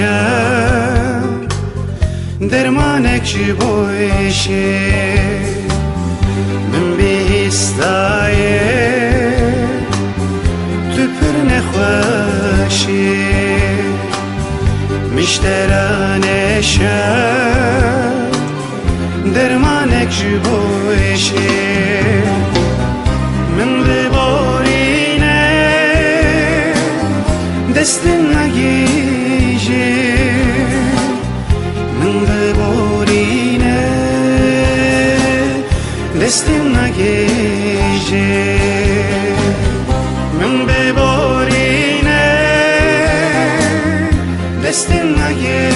مشترانشم درمانك جبوشه من بیستایه تو پر نخوشه مشترانشم درمانك جبوشه من ببارینه دست نگیجه من ببارینه دست نگیجه من ببارینه دست نگیجه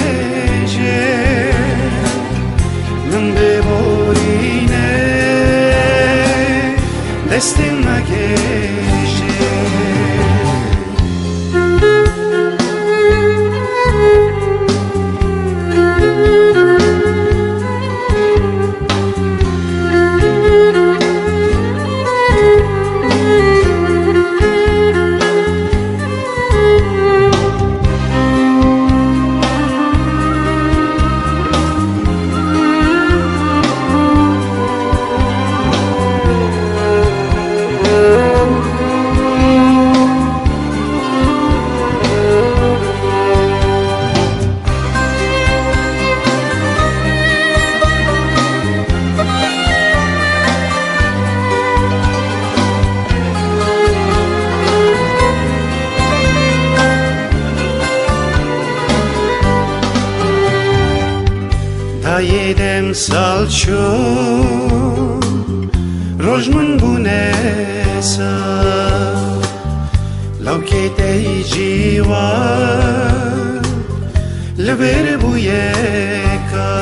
من ببارینه دست نگیجه دایدم سال چون روز من بونسا لو که تی جیوان لبر بویکا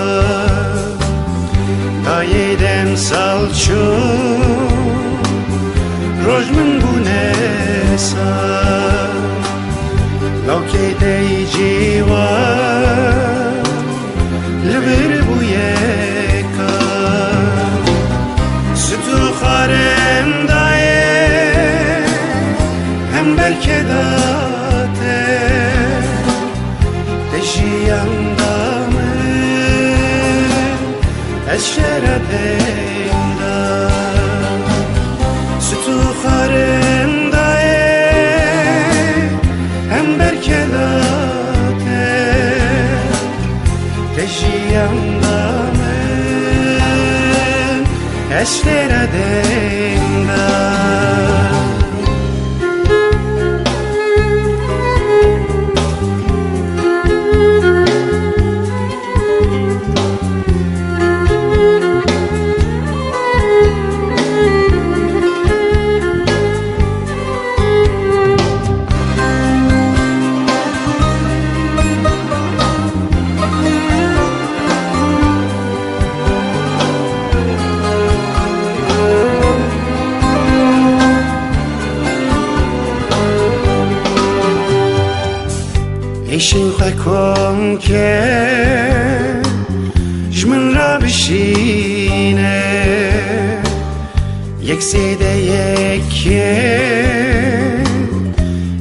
دایدم سال چون روز من بونسا لو که تی جیوان لبر بویکا ستو خارم دایه هم بلکه داته تشیم دامه از شردیم دا ستو خارم دایه هم بلکه داته تشیم دامه از شردیم دا ایشین خواهم که جمن را بشینه یک سیده یکیه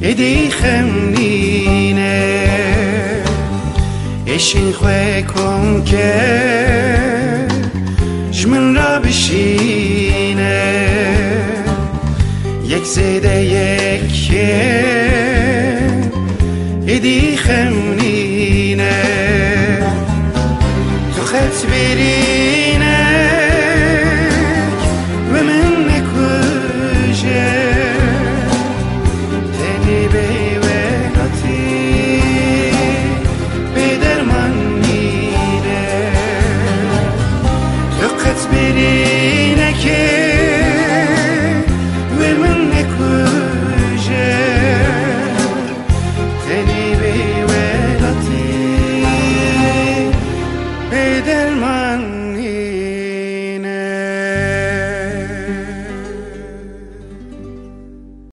ایدی خمینه ایشین خواهم که جمن را بشینه یک سیده یکیه ایدی خم